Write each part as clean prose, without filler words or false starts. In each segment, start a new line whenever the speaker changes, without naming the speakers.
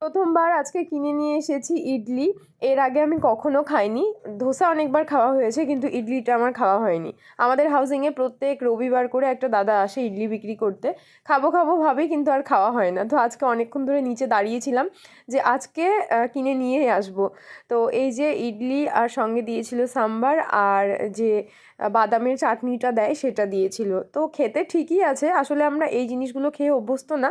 প্রথমবার আজকে কিনে নিয়ে এসেছি ইডলি। এর আগে আমি কখনো খাইনি। ধোসা অনেকবার খাওয়া হয়েছে কিন্তু ইডলিটা আমার খাওয়া হয়নি। আমাদের হাউজিংয়ে প্রত্যেক রবিবার করে একটা দাদা আসে ইডলি বিক্রি করতে। খাবো খাবো ভাবি কিন্তু আর খাওয়া হয় না। তো আজকে অনেকক্ষণ ধরে নিচে দাঁড়িয়েছিলাম যে আজকে কিনে নিয়ে আসবো। তো এই যে ইডলি আর সঙ্গে দিয়েছিল সাম্বার আর যে বাদামের চাটনিটা দেয় সেটা দিয়েছিল। তো খেতে ঠিকই আছে, আসলে আমরা এই জিনিসগুলো খেয়ে অভ্যস্ত না,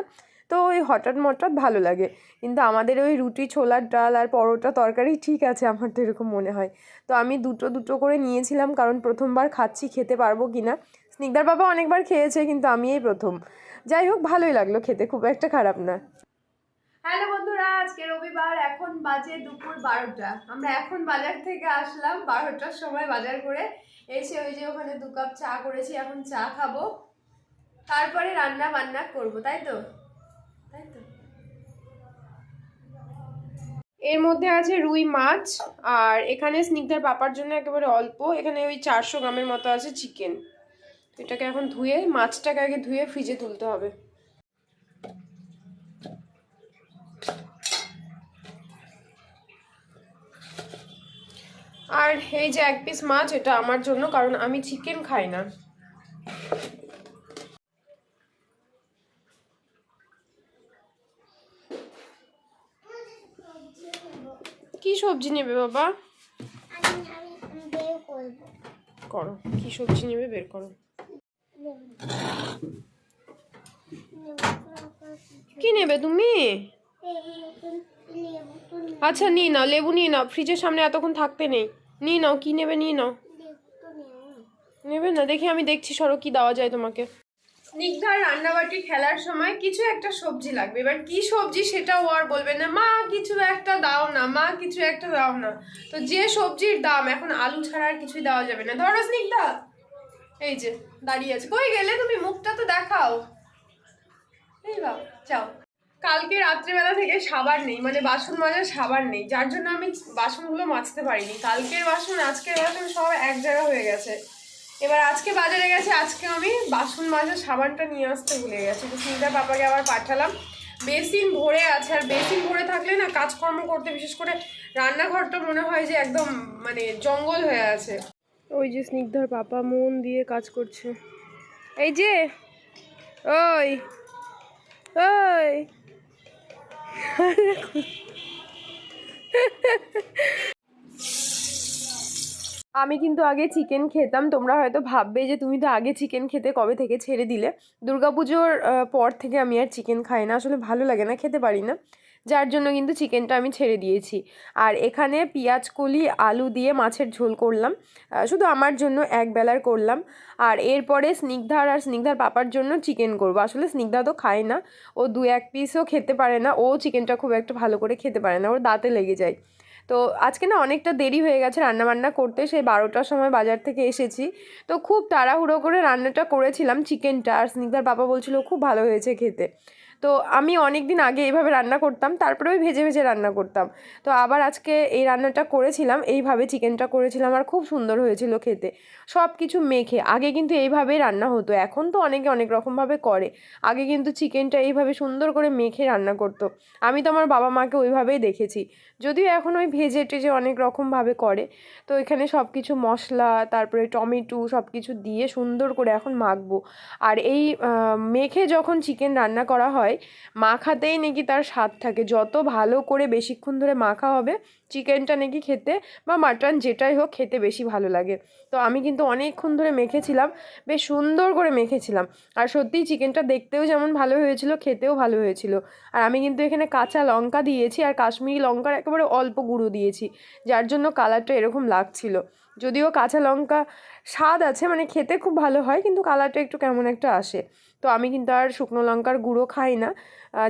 তো ওই হঠাৎ মঠাৎ ভালো লাগে। কিন্তু আমাদের ওই রুটি ছোলার ডাল আর পরোটা তরকারি ঠিক আছে, আমার তো এরকম মনে হয়। তো আমি দুটো দুটো করে নিয়েছিলাম, কারণ প্রথমবার খাচ্ছি, খেতে পারবো কি না। স্নিগ্ধার বাবা অনেকবার খেয়েছে কিন্তু আমি এই প্রথম। যাই হোক, ভালোই লাগলো খেতে, খুব একটা খারাপ না। হ্যালো বন্ধুরা, আজকে রবিবার, এখন বাজে দুপুর 12টা। আমরা এখন বাজার থেকে আসলাম 12টার সময় বাজার করে এসে ওই যে ওখানে 2 কাপ চা করেছি, এখন চা খাবো, তারপরে রান্না বান্না করবো, তাই তো? এর মধ্যে আছে রুই মাছ, আর এখানে স্নিগ্ধার পাপার জন্য একেবারে অল্প, এখানে ওই 400 গ্রামের মতো আছে চিকেন। এটাকে এখন ধুয়ে, মাছটাকে আগে ধুয়ে ফ্রিজে তুলতে হবে। আর এই যে 1 পিস মাছ, এটা আমার জন্য, কারণ আমি চিকেন খাই না। কি সবজি নেবে বাবা? করো, কি সবজি নেবে বের করো। কি নেবে তুমি? আচ্ছা নিয়ে নাও, লেবু নিয়ে নাও, ফ্রিজের সামনে এতক্ষণ থাকতে নেই। নিয়ে নাও, কি নেবে নিয়ে নাও। নেবে না? দেখি আমি দেখছি, সরো কি দেওয়া যায় তোমাকে। স্নিগ্ধার রান্নাবাটি খেলার সময় কিছু একটা সবজি লাগবে, এবার কি সবজি সেটাও আর বলবে না, মা কিছু একটা দাও না, মা কিছু একটা দাও না। তো যে সবজির দাম, এখন আলু ছাড়া আর কিছুই দেওয়া যাবে না। ধরো স্নিগ্ধা, এই যে দাঁড়িয়ে আছে, কই গেলে তুমি? মুখটা তো দেখাও। এই বাবা, যাও। কালকে রাত্রেবেলা থেকে সাবান নেই, মানে বাসন মাজার সাবান নেই, যার জন্য আমি বাসনগুলো মাজতে পারিনি। কালকের বাসন আজকের বাসন সব এক জায়গা হয়ে গেছে। এবার আজকে বাজারে গেছে, আজকে আমি বাসন মাজার সাবানটা নিয়ে আসতে ভুলে গেছি। তো স্নিগ্ধার পাপাকে আবার পাঠালাম। বেসিন ভরে আছে, আর বেসিন ভরে থাকলে না কাজকর্ম করতে, বিশেষ করে রান্নাঘরটা মনে হয় যে একদম মানে জঙ্গল হয়ে আছে। ওই যে স্নিগ্ধার পাপা মন দিয়ে কাজ করছে। এই যে, ওই ওই আমি কিন্তু আগে চিকেন খেতাম। তোমরা হয়তো ভাববে যে তুমি তো আগে চিকেন খেতে, কবে থেকে ছেড়ে দিলে? দুর্গাপুজোর পর থেকে আমি আর চিকেন খাই না, আসলে ভালো লাগে না, খেতে পারি না, যার জন্য কিন্তু চিকেনটা আমি ছেড়ে দিয়েছি। আর এখানে পেঁয়াজ কলি আলু দিয়ে মাছের ঝোল করলাম, শুধু আমার জন্য এক বেলার করলাম। আর এরপরে স্নিগ্ধার আর স্নিগ্ধার পাপার জন্য চিকেন করব। আসলে স্নিগ্ধা তো খায় না, ও 2-1 পিসও খেতে পারে না, ও চিকেনটা খুব একটা ভালো করে খেতে পারে না, ওর দাঁতে লেগে যায়। তো আজকে না অনেকটা দেরি হয়ে গেছে রান্নাবান্না করতে, সেই 12টার সময় বাজার থেকে এসেছি। তো খুব তাড়াহুড়ো করে রান্নাটা করেছিলাম চিকেনটা, আর স্নিগ্ধার বাবা বলছিল খুব ভালো হয়েছে খেতে। তো আমি অনেক দিন আগে এইভাবে রান্না করতাম, তারপরে ওই ভেজে ভেজে রান্না করতাম। তো আবার আজকে এই রান্নাটা করেছিলাম, এইভাবে চিকেনটা করেছিলাম, আর খুব সুন্দর হয়েছিল খেতে। সব কিছু মেখে, আগে কিন্তু এইভাবেই রান্না হতো, এখন তো অনেকে অনেক রকমভাবে করে। আগে কিন্তু চিকেনটা এইভাবে সুন্দর করে মেখে রান্না করতো। আমি তো আমার বাবা মাকে ওইভাবেই দেখেছি, যদিও এখন ওই ভেজে টেজে অনেক রকমভাবে করে। তো এখানে সব কিছু মশলা, তারপরে টমেটো সব কিছু দিয়ে সুন্দর করে এখন মাখবো। আর এই মেখে যখন চিকেন রান্না করা হয়, মাখাতেই নাকি তার স্বাদ থাকে, যত ভালো করে বেশিক্ষণ ধরে মাখা হবে চিকেনটা নাকি খেতে, বা মাটন যেটাই হোক, খেতে বেশি ভালো লাগে। তো আমি কিন্তু অনেকক্ষণ ধরে মেখেছিলাম, বেশ সুন্দর করে মেখেছিলাম। আর সত্যিই চিকেনটা দেখতেও যেমন ভালো হয়েছিল, খেতেও ভালো হয়েছিল। আর আমি কিন্তু এখানে কাঁচা লঙ্কা দিয়েছি, আর কাশ্মীরি লঙ্কার একেবারে অল্প গুঁড়ো দিয়েছি, যার জন্য কালারটা এরকম লাগছিল। যদিও কাঁচা লঙ্কা স্বাদ আছে, মানে খেতে খুব ভালো হয়, কিন্তু কালারটা একটু কেমন একটা আসে। তো আমি কিন্তু আর শুকনো লঙ্কার গুঁড়ো খাই না,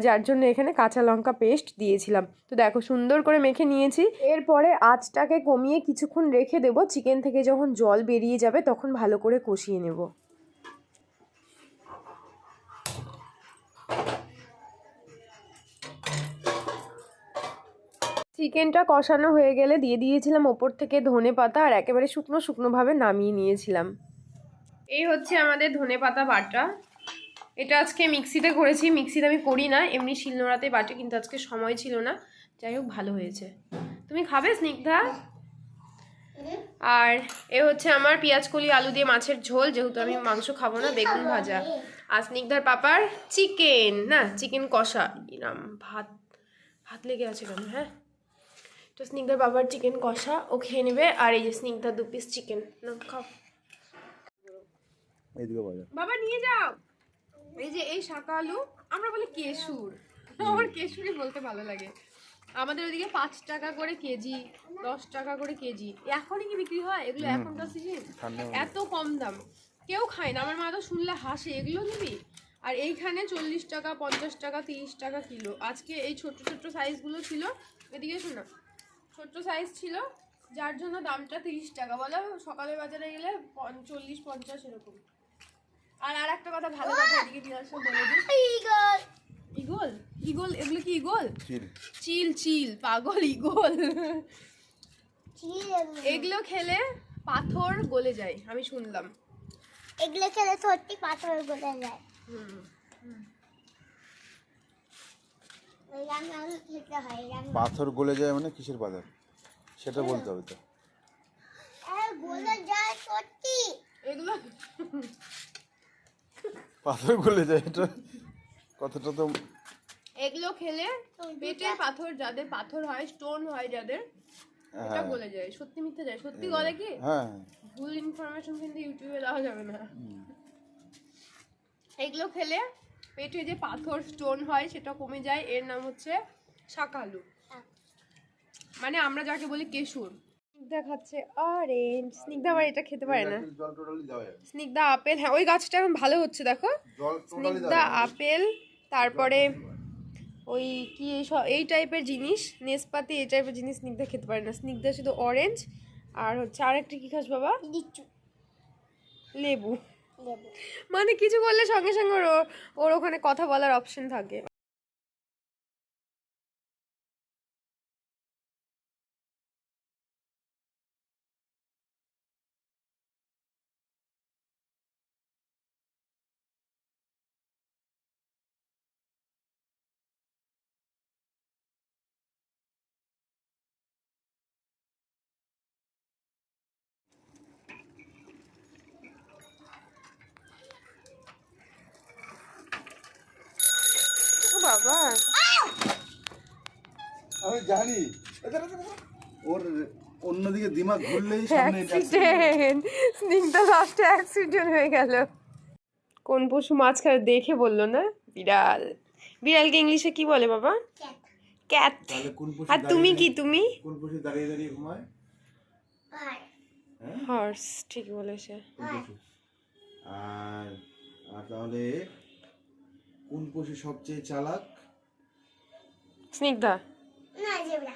যার জন্য এখানে কাঁচা লঙ্কা পেস্ট দিয়েছিলাম। তো দেখো সুন্দর করে মেখে নিয়েছি। এরপরে আঁচটাকে কমিয়ে কিছুক্ষণ রেখে দেবো, চিকেন থেকে যখন জল বেরিয়ে যাবে তখন ভালো করে কষিয়ে নেব। চিকেনটা কষানো হয়ে গেলে দিয়ে দিয়েছিলাম ওপর থেকে ধনেপাতা, আর একেবারে শুকনো শুকনোভাবে নামিয়ে নিয়েছিলাম। এই হচ্ছে আমাদের ধনেপাতা বাটা। এটা আজকে মিক্সিতে করেছি, মিক্সিতে আমি করি না, এমনি শিলনোড়াতে বাটে, কিন্তু আজকে সময় ছিল না, যাই হোক ভালো হয়েছে। তুমি খাবে স্নিগ্ধা? আর এ হচ্ছে আমার পেঁয়াজ কলি আলু দিয়ে মাছের ঝোল, যেহেতু আমি মাংস খাবো না, বেগুন ভাজা। আর স্নিগ্ধার পাপার চিকেন, না চিকেন কষা। ইরাম ভাত ভাত লেগে আছে কেন? হ্যাঁ, তো স্নিগ্ধার বাবার চিকেন কষা ও খেয়ে নেবে। আর এই যে স্নিগ্ধা 2 পিস চিকেন, না খাও বাবা, নিয়ে যাও। এই যে এই শাকা আলু, আমরা বলি কেশুর, আমার কেশুরই বলতে ভালো লাগে। আমাদের ওদিকে 5 টাকা করে কেজি, 10 টাকা করে কেজি। এখনই কি বিক্রি হয় এগুলো? এখনকার সিজন এত কম দাম, কেউ খায় না। আমার মা তো শুনলে হাসে, এগুলো নিবি? আর এইখানে 40 টাকা, 50 টাকা, 30 টাকা কিলো। আজকে এই ছোট ছোট সাইজগুলো ছিল, এদিকে শোনা, ছোট সাইজ ছিল, যার জন্য দামটা 30 টাকা। বলো সকালের বাজারে গেলে 40-50 এরকম। আর একটা কথা, ভালো কথা এদিকে দিয়ে আসো, বলে দিই। ইগল, ইগল, এগুলো কি ইগল? চিল, চিল, পাগল, ইগল। এগুলো খেলে পাথর গলে যায়, আমি শুনলাম।
এগুলো খেলে সত্যি পাথর গলে যায়।
পাথর গলে যায় মানে কিসের পাথর সেটা বলতে হবে তো।
গলে যায় সত্যি,
এগুলো
পাথর গলে যায়, এটা কথাটা তো।
এগুলো খেলে পেটের পাথর, যাদের পাথর হয়, স্টোন হয় যাদের, এটা গলে যায়। সত্যি মিথ্যে যায়? সত্যি গলে কি?
হ্যাঁ,
ভুল ইনফরমেশন কিন্তু ইউটিউবে দেওয়া যাবে না। এগুলো খেলে পেটে যে পাথর, স্টোন হয়, সেটা কমে যায়। এর নাম হচ্ছে শাকালু, মানে আমরা যাকে বলি কেশুর। স্নিগ্ধা খাচ্ছে অরেঞ্জ। স্নিগ্ধা আবার এটা খেতে পারে না। স্নিগ্ধা আপেল, হ্যাঁ ওই গাছটা এখন ভালো হচ্ছে দেখো। স্নিগ্ধা আপেল, তারপরে ওই কি এই টাইপের জিনিস, নেসপাতি, এই টাইপের জিনিস স্নিগ্ধা খেতে পারে না। স্নিগ্ধা শুধু অরেঞ্জ, আর হচ্ছে আরেকটা কি খাস বাবা? লেবু। মানে কিছু বললে সঙ্গে সঙ্গে ওর ওখানে কথা বলার অপশন থাকে। বাবা
আমি জানি ওর অন্যদিকে দিমাগ ঘুরলেই সামনে
অ্যাক্সিডেন্ট, স্নিগ্ধা লাস্টে অ্যাক্সিডেন্ট হয়ে গেল। কোন পশু মাছ খায় দেখে বললো না? বিড়াল। বিড়ালকে ইংলিশে কি বলে বাবা? ক্যাট।
তাহলে কোন পশু
আর তুমি কি, তুমি?
কোন পশু দাঁড়িয়ে দাঁড়িয়ে ঘুমায়?
হর্স, ঠিক বলেছে।
আর আর তাহলে কোন পশু সবচেয়ে চালাক?
স্নিগ্ধা।
না জেব্রা।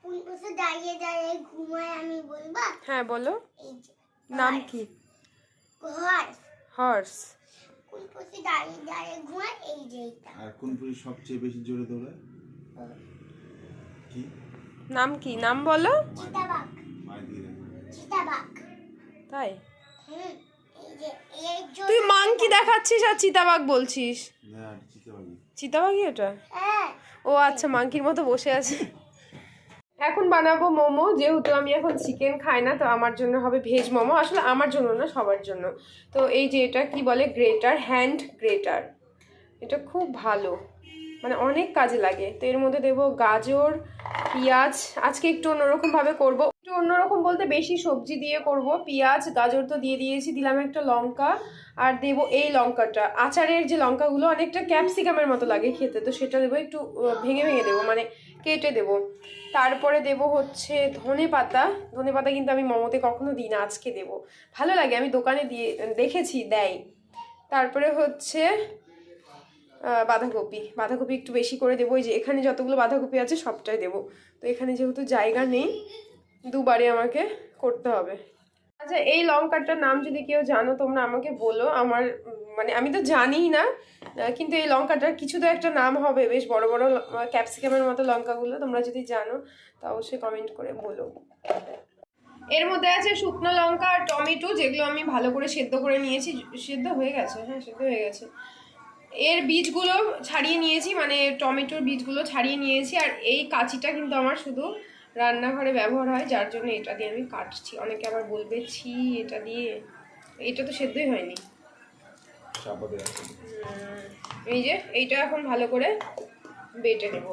কোন পশু দাঁড়িয়ে দাঁড়িয়ে ঘুমায় আমি বলবা?
হ্যাঁ বলো,
এই যে
নাম কি?
হর্স।
হর্স।
কোন পশু দাঁড়িয়ে দাঁড়িয়ে ঘুমায়? এই যে এটা।
আর কোন পশু সবচেয়ে বেশি জোরে দৌড়ায়? কি
নাম কি? নাম বলো।
চিতাবাঘ।
মায়ের দিকে দেখো।
চিতাবাঘ।
তাই?
এই যে এই
তুই মাংকি দেখাচ্ছিস আর চিতাবাঘ বলছিস?
না, চিতাবাঘ।
চিতাবাঘই ওটা?
হ্যাঁ।
ও আচ্ছা, মাংকির মতো বসে আছে। এখন বানাবো মোমো, যেহেতু আমি এখন চিকেন খাই না, তো আমার জন্য হবে ভেজ মোমো। আসলে আমার জন্য না, সবার জন্য। তো এই যে এটা কি বলে, গ্রেটার, হ্যান্ড গ্রেটার, এটা খুব ভালো, মানে অনেক কাজে লাগে। তো এর মধ্যে দেবো গাজর, পেঁয়াজ। আজকে একটু অন্যরকমভাবে করব, একটু অন্যরকম বলতে বেশি সবজি দিয়ে করব। পেঁয়াজ, গাজর তো দিয়ে দিয়েছি, দিলাম একটা লঙ্কা, আর দেবো এই লঙ্কাটা, আচারের যে লঙ্কাগুলো অনেকটা ক্যাপসিকামের মতো লাগে খেতে, তো সেটা দেবো একটু ভেঙে ভেঙে দেবো, মানে কেটে দেবো। তারপরে দেবো হচ্ছে ধনে পাতা। ধনে পাতা কিন্তু আমি মোমোতে কখনো দিই না, আজকে দেবো, ভালো লাগে, আমি দোকানে দিয়ে দেখেছি দেয়। তারপরে হচ্ছে বাঁধাকপি। বাঁধাকপি একটু বেশি করে দেবো, ওই যে এখানে যতগুলো বাঁধাকপি আছে সবটাই দেবো। তো এখানে যেহেতু জায়গা নেই, দুবারে আমাকে করতে হবে। আচ্ছা, এই লঙ্কাটার নাম যদি কেউ জানো তোমরা আমাকে বলো। আমার মানে আমি তো জানিই না, কিন্তু এই লঙ্কাটার কিছু তো একটা নাম হবে, বেশ বড় বড় ক্যাপসিকামের মতো লঙ্কাগুলো। তোমরা যদি জানো তা অবশ্যই কমেন্ট করে বলো। এর মধ্যে আছে শুকনো লঙ্কা আর টমেটো, যেগুলো আমি ভালো করে সেদ্ধ করে নিয়েছি। সেদ্ধ হয়ে গেছে, হ্যাঁ সেদ্ধ হয়ে গেছে। এর বীজগুলো ছাড়িয়ে নিয়েছি, মানে টমেটোর বীজগুলো ছাড়িয়ে নিয়েছি। আর এই কাঁচিটা কিন্তু আমার শুধু রান্নাঘরে ব্যবহার হয়, যার জন্য এটা দিয়ে আমি কাটছি। অনেকে আবার বলবে ছি এটা দিয়ে, এটা তো সেদ্ধই হয়নি। এই যে এইটা এখন ভালো করে বেটে নেব।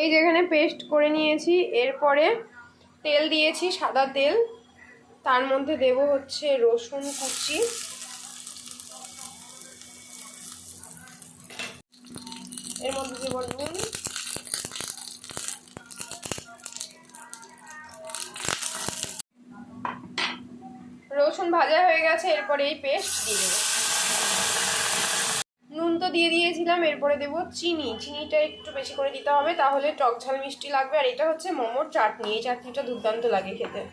এই যে এখানে পেস্ট করে নিয়েছি। এরপরে তেল দিয়েছি, সাদা তেল। তার মধ্যে দেব হচ্ছে রসুন কুচি, এর মধ্যে দেব নুন, রসুন ভাজা হয়ে গেছে। এরপরে এই পেস্ট দিয়ে দেবো। নুন তো দিয়ে দিয়েছিলাম। এরপরে দেবো চিনি। চিনিটা একটু বেশি করে দিতে হবে, তাহলে টক ঝাল মিষ্টি লাগবে। আর এটা হচ্ছে মোমোর চাটনি। এই চাটনিটা দুর্দান্ত লাগে খেতে।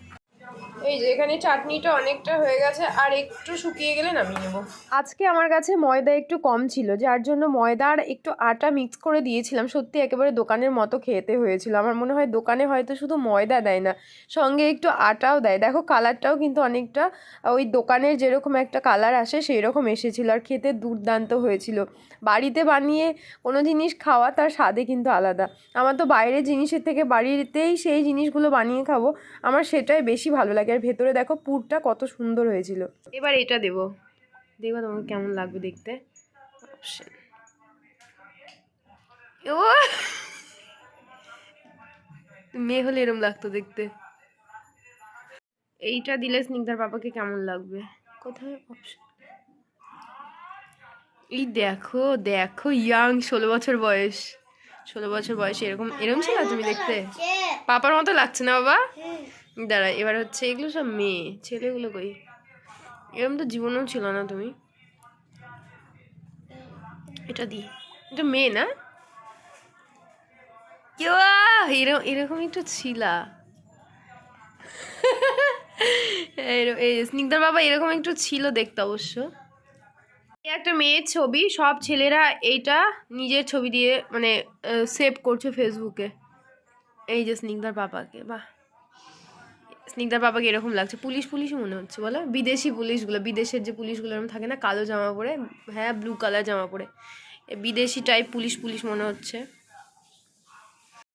এই যে এখানে চাটনিটা অনেকটা হয়ে গেছে, আর একটু শুকিয়ে গেলে নামিয়ে নেব। আজকে আমার কাছে ময়দা একটু কম ছিল, যার জন্য ময়দা আর একটু আটা মিক্স করে দিয়েছিলাম। সত্যি একেবারে দোকানের মতো খেতে হয়েছিল। আমার মনে হয় দোকানে হয়তো শুধু ময়দা দেয় না, সঙ্গে একটু আটাও দেয়। দেখো কালারটাও কিন্তু অনেকটা ওই দোকানের যেরকম একটা কালার আসে সেই রকম এসেছিল, আর খেতে দুর্দান্ত হয়েছিল। বাড়িতে বানিয়ে কোনো জিনিস খাওয়া তার স্বাদে কিন্তু আলাদা। আমার তো বাইরের জিনিসের থেকে বাড়িতেই সেই জিনিসগুলো বানিয়ে খাবো, আমার সেটাই বেশি ভালো লাগে। আর ভেতরে দেখো পুরটা কত সুন্দর হয়েছিল। এবার এটা দেবো, দেখো তোমাকে কেমন লাগবে দেখতে। ও মেয়ে হলে এরম লাগতো দেখতে। এইটা দিলে স্নিগ্ধার পাপাকে কেমন লাগবে? কোথায় অপশন? এই দেখো দেখো, ইয়াং, 16 বছর বয়স। 16 বছর বয়সে এরকম এরকম ছিল তুমি দেখতে? পাপার মতো লাগছে না বাবা? দাঁড়া, এবার হচ্ছে এগুলো সব মেয়ে, ছেলেগুলো কই? এরকম তো জীবনেও ছিল না তুমি। এটা দি, এটা মেয়ে না? কেউ এরকম এরকম একটু ছিলা। এই স্নিগ্ধার বাবা এরকম একটু ছিল দেখতে অবশ্য। একটা মেয়ের ছবি, সব ছেলেরা এইটা নিজের ছবি দিয়ে মানে সেভ করছে ফেসবুকে। এই যে স্নিগ্ধার পাপাকে, বাহ, স্নিগ্ধার পাপাকে এরকম লাগছে। পুলিশ পুলিশই মনে হচ্ছে বলো, বিদেশি পুলিশগুলো, বিদেশের যে পুলিশগুলো এরকম থাকে না, কালো জামা পরে, হ্যাঁ ব্লু কালার জামা পরে, বিদেশি টাইপ পুলিশ পুলিশ মনে হচ্ছে।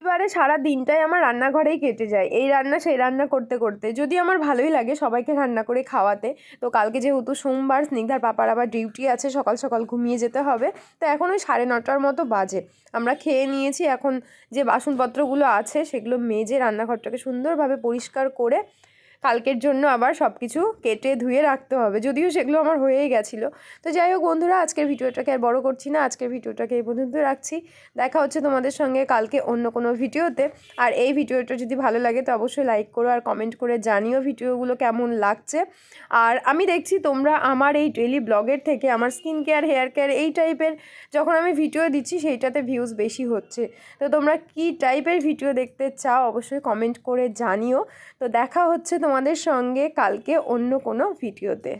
এবারে সারা দিনটাই আমার রান্নাঘরেই কেটে যায়, এই রান্না সেই রান্না করতে করতে। যদি আমার ভালোই লাগে সবাইকে রান্না করে খাওয়াতে। তো কালকে যেহেতু সোমবার, স্নিগ্ধার পাপার আবার ডিউটি আছে, সকাল সকাল ঘুমিয়ে যেতে হবে। তো এখন ওই 9:30 মতো বাজে। আমরা খেয়ে নিয়েছি, এখন যে বাসনপত্রগুলো আছে সেগুলো মেজে রান্নাঘরটাকে সুন্দরভাবে পরিষ্কার করে কালকের জন্য আবার সব কিছু কেটে ধুয়ে রাখতে হবে। যদিও সেগুলো আমার হয়েই গেছিলো। তো যাই হোক বন্ধুরা, আজকের ভিডিওটাকে আর বড় করছি না, আজকের ভিডিওটাকে এই পর্যন্ত রাখছি। দেখা হচ্ছে তোমাদের সঙ্গে কালকে অন্য কোনো ভিডিওতে। আর এই ভিডিওটা যদি ভালো লাগে তো অবশ্যই লাইক করো আর কমেন্ট করে জানিও ভিডিওগুলো কেমন লাগছে। আর আমি দেখছি তোমরা আমার এই ডেইলি ব্লগের থেকে আমার স্কিন কেয়ার, হেয়ার কেয়ার এই টাইপের যখন আমি ভিডিও দিচ্ছি সেইটাতে ভিউজ বেশি হচ্ছে। তো তোমরা কী টাইপের ভিডিও দেখতে চাও অবশ্যই কমেন্ট করে জানিও। তো দেখা হচ্ছে তোমাদের সঙ্গে কালকে অন্য কোনো ভিডিওতে।